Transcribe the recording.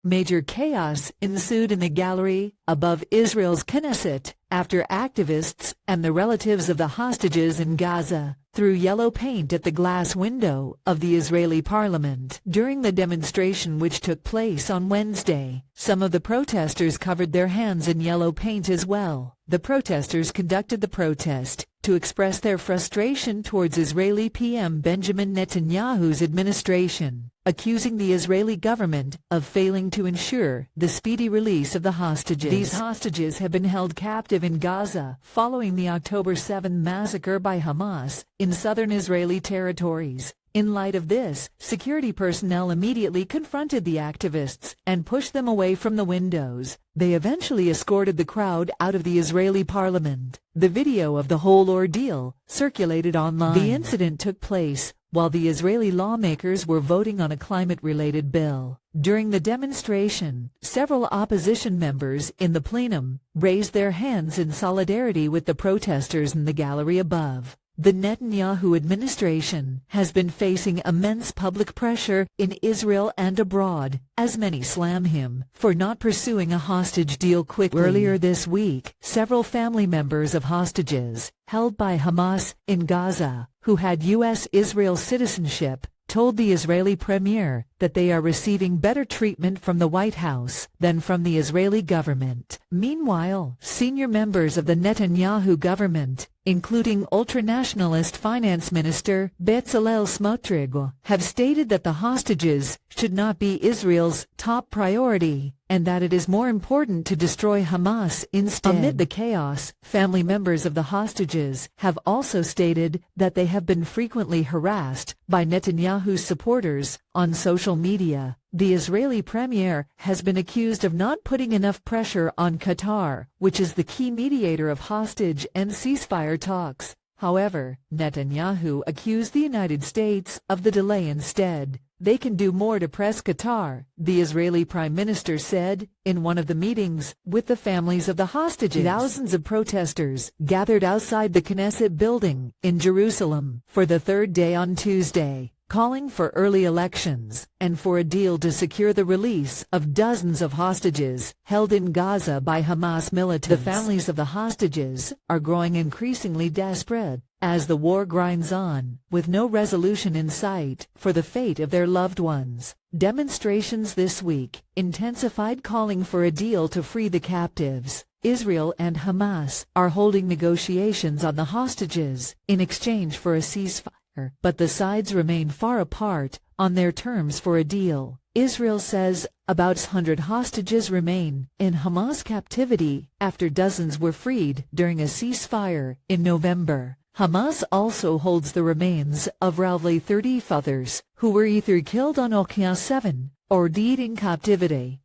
Major chaos ensued in the gallery above Israel's Knesset after activists and the relatives of the hostages in Gaza threw yellow paint at the glass window of the Israeli parliament. During the demonstration which took place on Wednesday, some of the protesters covered their hands in yellow paint as well. The protesters conducted the protest to express their frustration towards Israeli PM Benjamin Netanyahu's administration, accusing the Israeli government of failing to ensure the speedy release of the hostages. These hostages have been held captive in Gaza following the October 7 massacre by Hamas in southern Israeli territories. In light of this, security personnel immediately confronted the activists and pushed them away from the windows. They eventually escorted the crowd out of the Israeli parliament. The video of the whole ordeal circulated online. The incident took place while the Israeli lawmakers were voting on a climate-related bill. During the demonstration, several opposition members in the plenum raised their hands in solidarity with the protesters in the gallery above. The Netanyahu administration has been facing immense public pressure in Israel and abroad, as many slam him for not pursuing a hostage deal quickly. Earlier this week, several family members of hostages held by Hamas in Gaza, who had U.S.-Israel citizenship, told the Israeli premier that they are receiving better treatment from the White House than from the Israeli government. Meanwhile, senior members of the Netanyahu government, including ultranationalist finance minister Bezalel Smotrich, have stated that the hostages should not be Israel's top priority and that it is more important to destroy Hamas instead. Amid the chaos, family members of the hostages have also stated that they have been frequently harassed by Netanyahu's supporters on social media. The Israeli premier has been accused of not putting enough pressure on Qatar, which is the key mediator of hostage and ceasefire talks. However, Netanyahu accused the United States of the delay instead. They can do more to press Qatar, the Israeli prime minister said in one of the meetings with the families of the hostages. Thousands of protesters gathered outside the Knesset building in Jerusalem for the third day on Tuesday, calling for early elections and for a deal to secure the release of dozens of hostages held in Gaza by Hamas militants. The families of the hostages are growing increasingly desperate as the war grinds on, with no resolution in sight for the fate of their loved ones. Demonstrations this week intensified, calling for a deal to free the captives. Israel and Hamas are holding negotiations on the hostages in exchange for a ceasefire, but the sides remain far apart on their terms for a deal. Israel says about 100 hostages remain in Hamas captivity after dozens were freed during a ceasefire in November. Hamas also holds the remains of roughly 30 others who were either killed on October 7 or died in captivity.